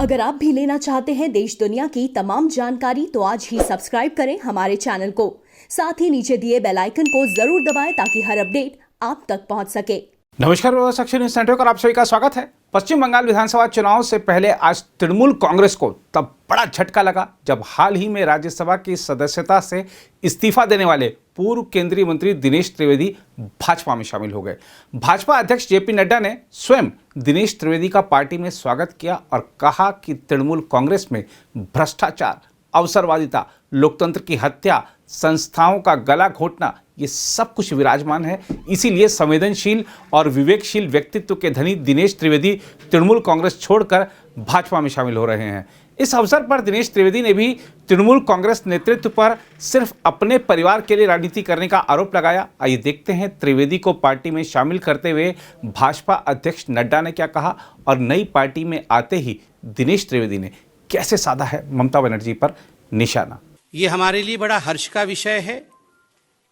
अगर आप भी लेना चाहते हैं देश दुनिया की तमाम जानकारी तो आज ही सब्सक्राइब करें हमारे चैनल को। साथ ही नीचे दिए बेल आइकन को जरूर दबाएं ताकि हर अपडेट आप तक पहुंच सके। नमस्कार, साक्षी न्यूज नेटवर्क पर आप सभी का स्वागत है। पश्चिम बंगाल विधानसभा चुनाव से पहले आज तृणमूल कांग्रेस को तब बड़ा झटका लगा जब हाल ही में राज्यसभा की सदस्यता से इस्तीफा देने वाले पूर्व केंद्रीय मंत्री दिनेश त्रिवेदी भाजपा में शामिल हो गए। भाजपा अध्यक्ष जेपी नड्डा ने स्वयं दिनेश त्रिवेदी का पार्टी में स्वागत किया और कहा कि तृणमूल कांग्रेस में भ्रष्टाचार, अवसरवादिता, लोकतंत्र की हत्या, संस्थाओं का गला घोंटना, ये सब कुछ विराजमान है। इसीलिए संवेदनशील और विवेकशील व्यक्तित्व के धनी दिनेश त्रिवेदी तृणमूल कांग्रेस छोड़कर भाजपा में शामिल हो रहे हैं। इस अवसर पर दिनेश त्रिवेदी ने भी तृणमूल कांग्रेस नेतृत्व पर सिर्फ अपने परिवार के लिए राजनीति करने का आरोप लगाया। आइए देखते हैं त्रिवेदी को पार्टी में शामिल करते हुए भाजपा अध्यक्ष नड्डा ने क्या कहा और नई पार्टी में आते ही दिनेश त्रिवेदी ने कैसे साधा है ममता बनर्जी पर निशाना। ये हमारे लिए बड़ा हर्ष का विषय है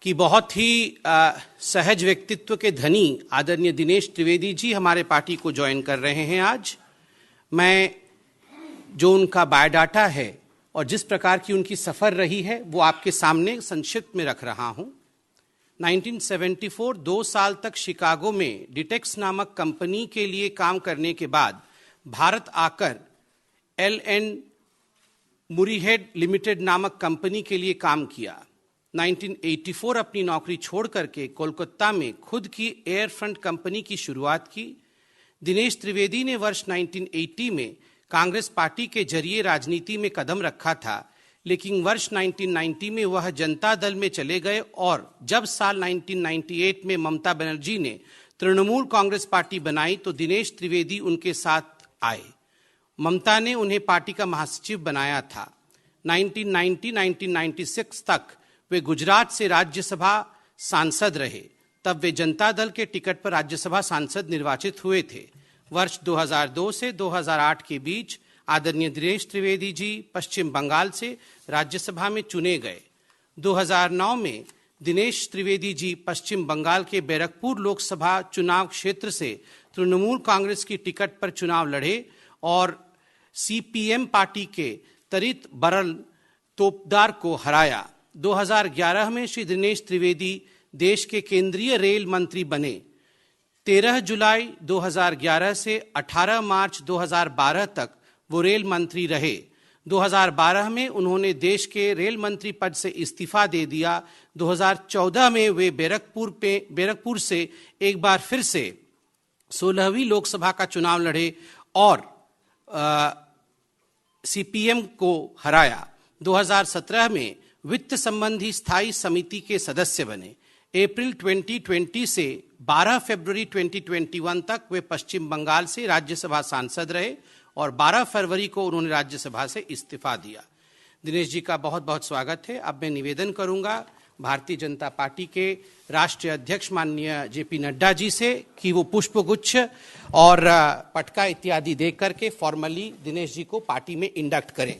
कि बहुत ही सहज व्यक्तित्व के धनी आदरणीय दिनेश त्रिवेदी जी हमारे पार्टी को ज्वाइन कर रहे हैं। आज मैं जो उनका बायोडाटा है और जिस प्रकार की उनकी सफ़र रही है वो आपके सामने संक्षिप्त में रख रहा हूं। 1974 2 साल तक शिकागो में डिटेक्स नामक कंपनी के लिए काम करने के बाद भारत आकर LN मुरीहेड लिमिटेड नामक कंपनी के लिए काम किया। 1984 अपनी नौकरी छोड़ करके कोलकाता में खुद की एयर फ्रंट कंपनी की शुरुआत की। दिनेश त्रिवेदी ने वर्ष 1980 में कांग्रेस पार्टी के जरिए राजनीति में कदम रखा था, लेकिन वर्ष 1990 में वह जनता दल में चले गए और जब साल 1998 में ममता बनर्जी ने तृणमूल कांग्रेस पार्टी बनाई तो दिनेश त्रिवेदी उनके साथ आए। ममता ने उन्हें पार्टी का महासचिव बनाया था। 1990-1996 तक वे गुजरात से राज्यसभा सांसद रहे, तब वे जनता दल के टिकट पर राज्यसभा सांसद निर्वाचित हुए थे। वर्ष 2002 से 2008 के बीच आदरणीय दिनेश त्रिवेदी जी पश्चिम बंगाल से राज्यसभा में चुने गए। 2009 में दिनेश त्रिवेदी जी पश्चिम बंगाल के बैरकपुर लोकसभा चुनाव क्षेत्र से तृणमूल कांग्रेस की टिकट पर चुनाव लड़े और CPM पार्टी के तरित बरल तोपदार को हराया। 2011 में श्री दिनेश त्रिवेदी देश के केंद्रीय रेल मंत्री बने। 13 जुलाई 2011 से 18 मार्च 2012 तक वो रेल मंत्री रहे। 2012 में उन्होंने देश के रेल मंत्री पद से इस्तीफा दे दिया। 2014 में वे बैरकपुर से एक बार फिर से 16वीं लोकसभा का चुनाव लड़े और CPM को हराया। 2017 में वित्त संबंधी स्थायी समिति के सदस्य बने। अप्रैल 2020 से 12 फरवरी 2021 तक वे पश्चिम बंगाल से राज्यसभा सांसद रहे और 12 फरवरी को उन्होंने राज्यसभा से इस्तीफा दिया। दिनेश जी का बहुत बहुत स्वागत है। अब मैं निवेदन करूंगा भारतीय जनता पार्टी के राष्ट्रीय अध्यक्ष माननीय जेपी नड्डा जी से कि वो पुष्पगुच्छ और पटका इत्यादि दे करके फॉर्मली दिनेश जी को पार्टी में इंडक्ट करें।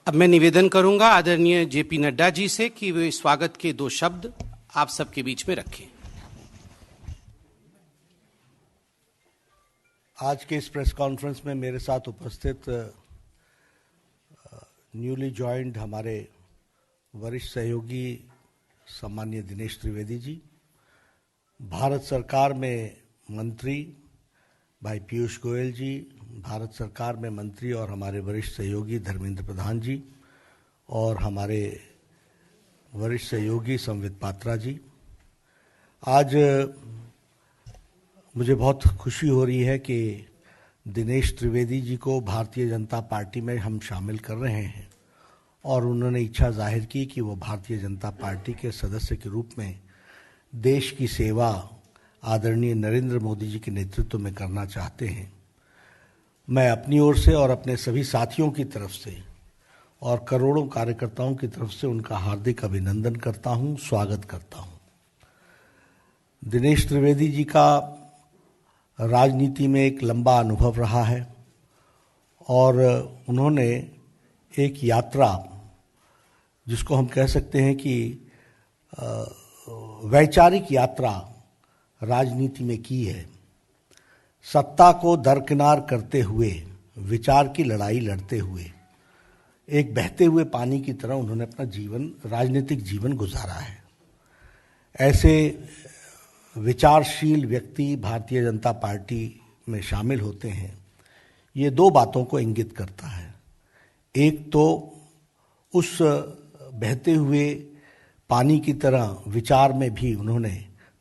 अब मैं निवेदन करूंगा आदरणीय जेपी नड्डा जी से कि वे स्वागत के 2 शब्द आप सबके बीच में रखें। आज के इस प्रेस कॉन्फ्रेंस में मेरे साथ उपस्थित न्यूली ज्वाइंड हमारे वरिष्ठ सहयोगी सम्माननीय दिनेश त्रिवेदी जी, भारत सरकार में मंत्री भाई पीयूष गोयल जी, भारत सरकार में मंत्री और हमारे वरिष्ठ सहयोगी धर्मेंद्र प्रधान जी और हमारे वरिष्ठ सहयोगी संवित पात्रा जी। आज मुझे बहुत खुशी हो रही है कि दिनेश त्रिवेदी जी को भारतीय जनता पार्टी में हम शामिल कर रहे हैं और उन्होंने इच्छा जाहिर की कि वो भारतीय जनता पार्टी के सदस्य के रूप में देश की सेवा आदरणीय नरेंद्र मोदी जी के नेतृत्व में करना चाहते हैं, मैं अपनी ओर से और अपने सभी साथियों की तरफ से और करोड़ों कार्यकर्ताओं की तरफ से उनका हार्दिक अभिनंदन करता हूं, स्वागत करता हूं। दिनेश त्रिवेदी जी का राजनीति में एक लंबा अनुभव रहा है और उन्होंने एक यात्रा, जिसको हम कह सकते हैं कि वैचारिक यात्रा राजनीति में की है। सत्ता को दरकिनार करते हुए, विचार की लड़ाई लड़ते हुए, एक बहते हुए पानी की तरह उन्होंने अपना राजनीतिक जीवन गुजारा है। ऐसे विचारशील व्यक्ति भारतीय जनता पार्टी में शामिल होते हैं, ये दो बातों को इंगित करता है। एक तो उस बहते हुए पानी की तरह विचार में भी उन्होंने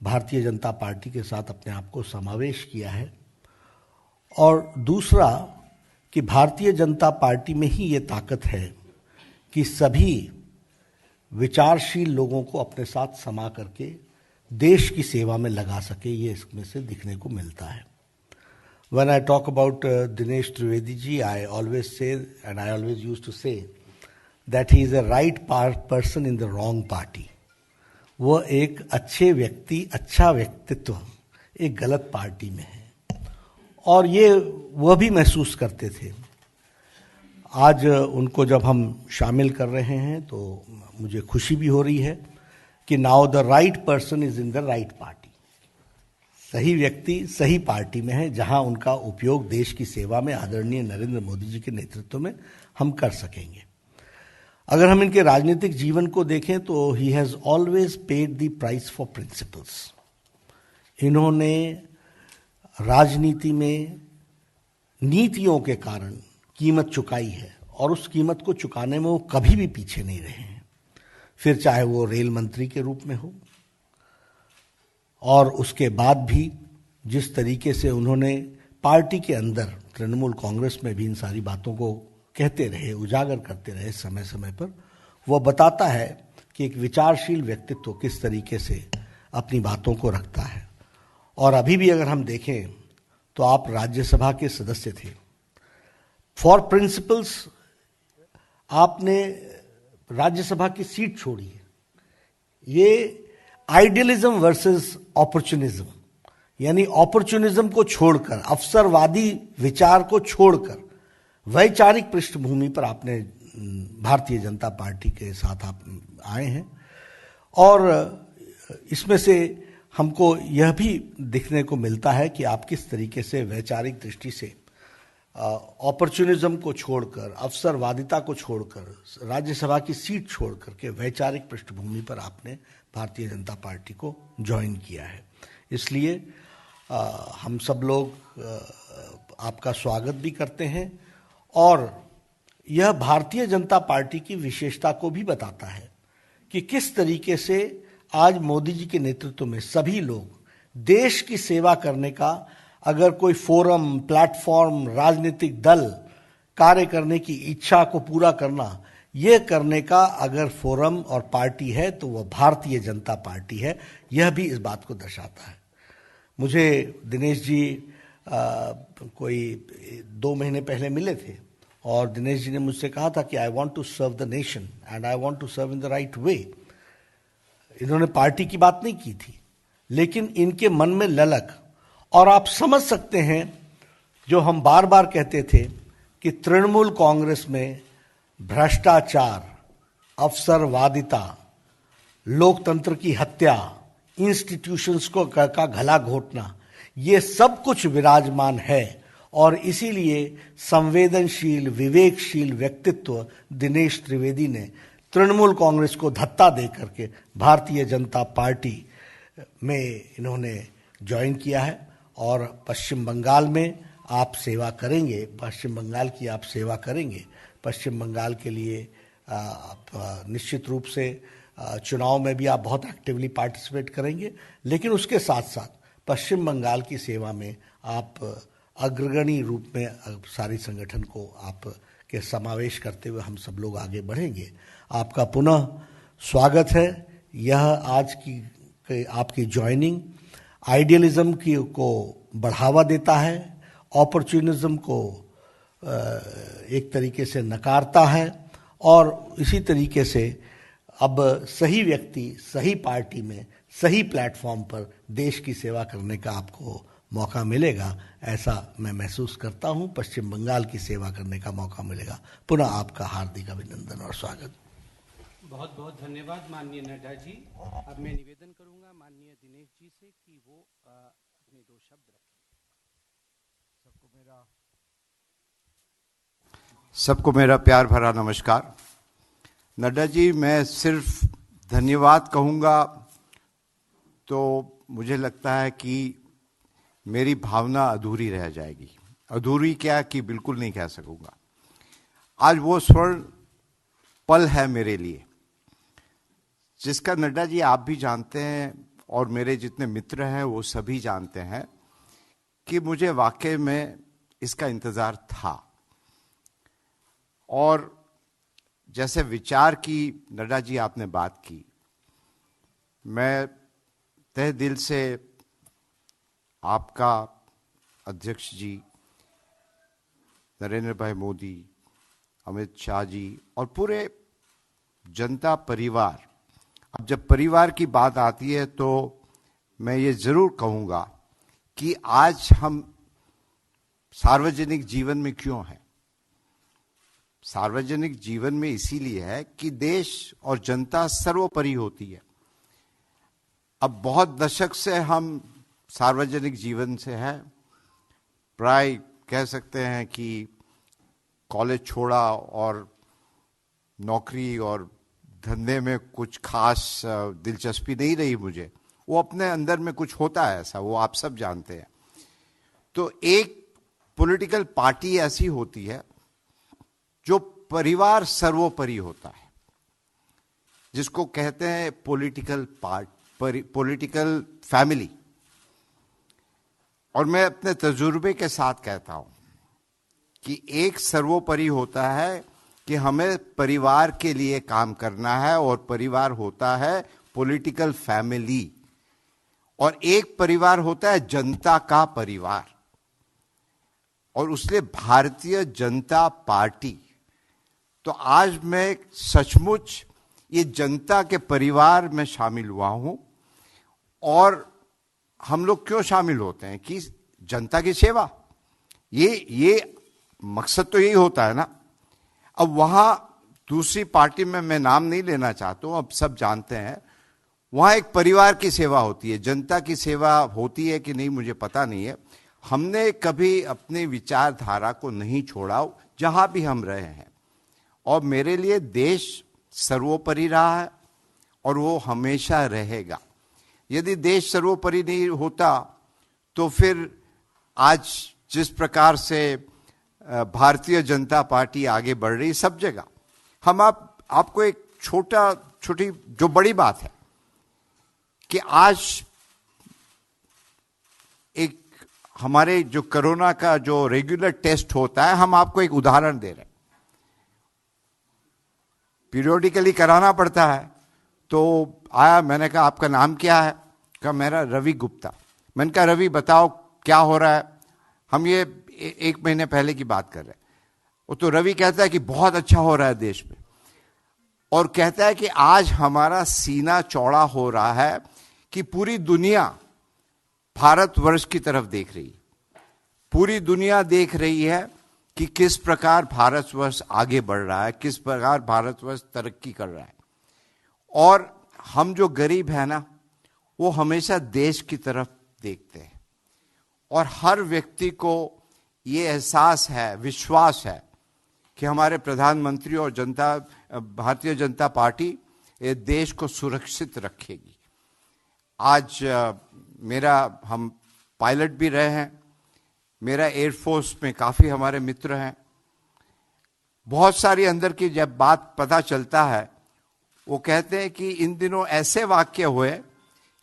भारतीय जनता पार्टी के साथ अपने आप को समावेश किया है, और दूसरा कि भारतीय जनता पार्टी में ही ये ताकत है कि सभी विचारशील लोगों को अपने साथ समा करके देश की सेवा में लगा सके, ये इसमें से दिखने को मिलता है। When I talk about Dinesh Trivedi ji, I always say, and I always used to say, that he is a right person in the wrong party. वह एक अच्छे व्यक्ति, अच्छा व्यक्तित्व एक गलत पार्टी में है, और ये वह भी महसूस करते थे। आज उनको जब हम शामिल कर रहे हैं तो मुझे खुशी भी हो रही है कि now the right person is in the right party. सही व्यक्ति सही पार्टी में है, जहां उनका उपयोग देश की सेवा में आदरणीय नरेंद्र मोदी जी के नेतृत्व में हम कर सकेंगे। अगर हम इनके राजनीतिक जीवन को देखें तो he has always paid the price for principles. इन्होंने राजनीति में नीतियों के कारण कीमत चुकाई है, और उस कीमत को चुकाने में वो कभी भी पीछे नहीं रहे हैं। फिर चाहे वो रेल मंत्री के रूप में हो, और उसके बाद भी जिस तरीके से उन्होंने पार्टी के अंदर तृणमूल कांग्रेस में भी इन सारी बातों को कहते रहे, उजागर करते रहे समय समय पर, वह बताता है कि एक विचारशील व्यक्तित्व किस तरीके से अपनी बातों को रखता है। और अभी भी अगर हम देखें तो आप राज्यसभा के सदस्य थे। फॉर प्रिंसिपल्स आपने राज्यसभा की सीट छोड़ी है। ये आइडियलिज्म वर्सेस अपॉर्चुनिज्म, यानी अपॉर्चुनिज्म को छोड़कर, अवसरवादी विचार को छोड़कर वैचारिक पृष्ठभूमि पर आपने भारतीय जनता पार्टी के साथ आप आए हैं। और इसमें से हमको यह भी दिखने को मिलता है कि आप किस तरीके से वैचारिक दृष्टि से अपॉर्चुनिज्म को छोड़कर, अवसरवादिता को छोड़कर, राज्यसभा की सीट छोड़कर के वैचारिक पृष्ठभूमि पर आपने भारतीय जनता पार्टी को ज्वाइन किया है। इसलिए हम सब लोग आपका स्वागत भी करते हैं, और यह भारतीय जनता पार्टी की विशेषता को भी बताता है कि किस तरीके से आज मोदी जी के नेतृत्व में सभी लोग देश की सेवा करने का, अगर कोई फोरम, प्लेटफॉर्म, राजनीतिक दल कार्य करने की इच्छा को पूरा करना, यह करने का अगर फोरम और पार्टी है तो वह भारतीय जनता पार्टी है। यह भी इस बात को दर्शाता है। मुझे दिनेश जी कोई 2 महीने पहले मिले थे, और दिनेश जी ने मुझसे कहा था कि I want to serve the nation and I want to serve in the right way. इन्होंने पार्टी की बात नहीं की थी, लेकिन इनके मन में ललक, और आप समझ सकते हैं जो हम बार बार कहते थे कि तृणमूल कांग्रेस में भ्रष्टाचार, अवसरवादिता, लोकतंत्र की हत्या, इंस्टीट्यूशंस को का गला घोटना, ये सब कुछ विराजमान है। और इसीलिए संवेदनशील, विवेकशील व्यक्तित्व दिनेश त्रिवेदी ने तृणमूल कांग्रेस को धत्ता दे करके भारतीय जनता पार्टी में इन्होंने ज्वाइन किया है। और पश्चिम बंगाल में आप सेवा करेंगे, पश्चिम बंगाल की आप सेवा करेंगे। पश्चिम बंगाल के लिए आप निश्चित रूप से चुनाव में भी आप बहुत एक्टिवली पार्टिसिपेट करेंगे, लेकिन उसके साथ साथ पश्चिम बंगाल की सेवा में आप अग्रगणी रूप में सारी संगठन को आप के समावेश करते हुए हम सब लोग आगे बढ़ेंगे। आपका पुनः स्वागत है। यह आज की आपकी ज्वाइनिंग आइडियलिज्म की को बढ़ावा देता है, अपॉर्चुनिज्म को एक तरीके से नकारता है और इसी तरीके से अब सही व्यक्ति सही पार्टी में सही प्लेटफॉर्म पर देश की सेवा करने का आपको मौका मिलेगा, ऐसा मैं महसूस करता हूं। पश्चिम बंगाल की सेवा करने का मौका मिलेगा। पुनः आपका हार्दिक अभिनंदन और स्वागत। बहुत बहुत धन्यवाद माननीय नड्डा जी। अब मैं निवेदन करूंगा माननीय दिनेश जी से कि वो अपने दो शब्द रखें। सबको मेरा प्यार भरा नमस्कार। नड्डा जी, मैं सिर्फ धन्यवाद कहूँगा तो मुझे लगता है कि मेरी भावना अधूरी रह जाएगी। अधूरी क्या कि बिल्कुल नहीं कह सकूँगा। आज वो स्वर्ण पल है मेरे लिए जिसका नड्डा जी आप भी जानते हैं और मेरे जितने मित्र हैं वो सभी जानते हैं कि मुझे वाकई में इसका इंतज़ार था। और जैसे विचार की नड्डा जी आपने बात की, मैं तहे दिल से आपका अध्यक्ष जी नरेंद्र भाई मोदी, अमित शाह जी और पूरे जनता परिवार, अब जब परिवार की बात आती है तो मैं ये जरूर कहूँगा कि आज हम सार्वजनिक जीवन में क्यों हैं। सार्वजनिक जीवन में इसीलिए है कि देश और जनता सर्वोपरि होती है। अब बहुत दशक से हम सार्वजनिक जीवन से हैं, प्राय कह सकते हैं कि कॉलेज छोड़ा और नौकरी और धंधे में कुछ खास दिलचस्पी नहीं रही मुझे। वो अपने अंदर में कुछ होता है ऐसा, वो आप सब जानते हैं। तो एक पॉलिटिकल पार्टी ऐसी होती है जो परिवार सर्वोपरि होता है, जिसको कहते हैं पॉलिटिकल फैमिली। और मैं अपने तजुर्बे के साथ कहता हूं कि एक सर्वोपरि होता है कि हमें परिवार के लिए काम करना है और परिवार होता है पॉलिटिकल फैमिली, और एक परिवार होता है जनता का परिवार। और उसलिए भारतीय जनता पार्टी, तो आज मैं सचमुच ये जनता के परिवार में शामिल हुआ हूं। और हम लोग क्यों शामिल होते हैं कि जनता की सेवा, ये मकसद तो यही होता है ना। अब वहां दूसरी पार्टी में मैं नाम नहीं लेना चाहता हूं, अब सब जानते हैं, वहां एक परिवार की सेवा होती है। जनता की सेवा होती है कि नहीं मुझे पता नहीं है। हमने कभी अपनी विचारधारा को नहीं छोड़ा जहां भी हम रहे हैं, और मेरे लिए देश सर्वोपरि रहा है और वो हमेशा रहेगा। यदि देश सर्वोपरि नहीं होता तो फिर आज जिस प्रकार से भारतीय जनता पार्टी आगे बढ़ रही सब जगह, हम आपको एक छोटी जो बड़ी बात है कि आज एक हमारे जो कोरोना का जो रेगुलर टेस्ट होता है, हम आपको एक उदाहरण दे रहे हैं। पीरियोडिकली कराना पड़ता है, तो आया, मैंने कहा आपका नाम क्या है? कहा मेरा रवि गुप्ता। मैंने कहा रवि बताओ क्या हो रहा है। हम ये 1 महीने पहले की बात कर रहे हैं। वो तो रवि कहता है कि बहुत अच्छा हो रहा है देश में, और कहता है कि आज हमारा सीना चौड़ा हो रहा है कि पूरी दुनिया भारतवर्ष की तरफ देख रही है। पूरी दुनिया देख रही है कि किस प्रकार भारतवर्ष आगे बढ़ रहा है, किस प्रकार भारतवर्ष तरक्की कर रहा है। और हम जो गरीब है ना, वो हमेशा देश की तरफ देखते हैं। और हर व्यक्ति को ये एहसास है, विश्वास है कि हमारे प्रधानमंत्री और भारतीय जनता पार्टी ये देश को सुरक्षित रखेगी। आज हम पायलट भी रहे हैं, मेरा एयरफोर्स में काफ़ी हमारे मित्र हैं। बहुत सारी अंदर की जब बात पता चलता है, वो कहते हैं कि इन दिनों ऐसे वाक्य हुए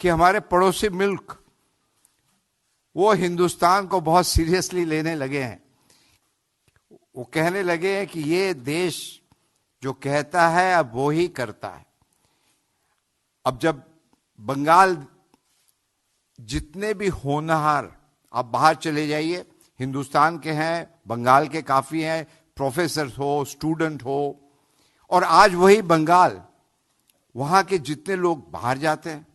कि हमारे पड़ोसी मुल्क वो हिंदुस्तान को बहुत सीरियसली लेने लगे हैं। वो कहने लगे हैं कि ये देश जो कहता है अब वो ही करता है। अब जब बंगाल जितने भी होनहार आप बाहर चले जाइए, हिंदुस्तान के हैं, बंगाल के काफी हैं, प्रोफेसर हो, स्टूडेंट हो, और आज वही बंगाल, वहां के जितने लोग बाहर जाते हैं,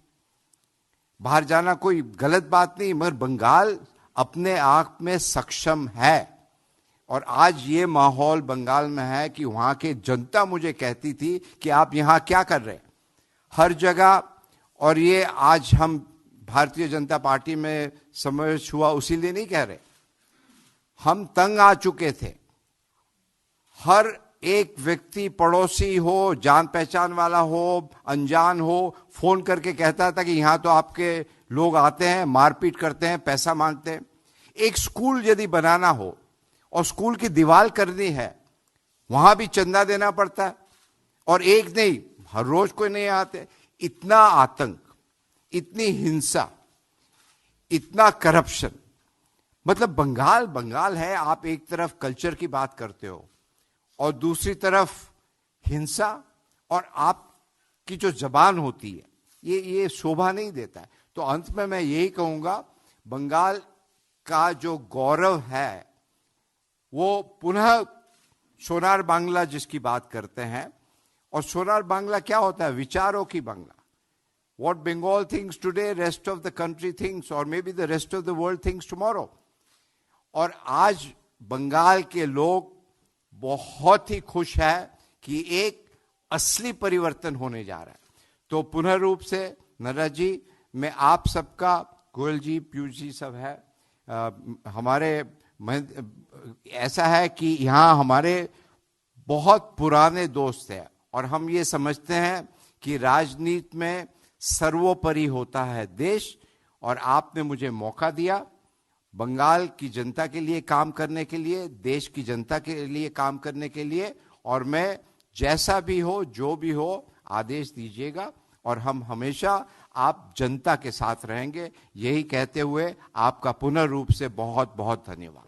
बाहर जाना कोई गलत बात नहीं, मगर बंगाल अपने आप में सक्षम है। और आज ये माहौल बंगाल में है कि वहां की जनता मुझे कहती थी कि आप यहां क्या कर रहे हैं, हर जगह। और ये आज हम भारतीय जनता पार्टी में समावेश हुआ उसी लिए नहीं कह रहे, हम तंग आ चुके थे। हर एक व्यक्ति, पड़ोसी हो, जान पहचान वाला हो, अनजान हो, फोन करके कहता था कि यहां तो आपके लोग आते हैं, मारपीट करते हैं, पैसा मांगते हैं। एक स्कूल यदि बनाना हो और स्कूल की दीवार करनी है, वहां भी चंदा देना पड़ता है, और एक नहीं, हर रोज कोई नहीं आते। इतना आतंक, इतनी हिंसा, इतना करप्शन, मतलब बंगाल बंगाल है। आप एक तरफ कल्चर की बात करते हो और दूसरी तरफ हिंसा, और आपकी जो जबान होती है ये शोभा नहीं देता है। तो अंत में मैं यही कहूंगा, बंगाल का जो गौरव है वो पुनः सोनार बांग्ला जिसकी बात करते हैं, और सोनार बांग्ला क्या होता है, विचारों की Bangla. What Bengal thinks today, rest of the country thinks, or maybe the rest of the world thinks tomorrow. और आज बंगाल के लोग बहुत ही खुश है कि एक असली परिवर्तन होने जा रहा है। तो पुनः रूप से नरेश जी, मैं आप सबका, गोयल जी, पीयूष जी सब है, हमारे ऐसा है कि यहाँ हमारे बहुत पुराने दोस्त हैं, और हम ये समझते हैं कि राजनीति में सर्वोपरि होता है देश। और आपने मुझे मौका दिया बंगाल की जनता के लिए काम करने के लिए, देश की जनता के लिए काम करने के लिए, और मैं जैसा भी हो, जो भी हो, आदेश दीजिएगा, और हम हमेशा आप जनता के साथ रहेंगे। यही कहते हुए आपका पुनः रूप से बहुत बहुत धन्यवाद।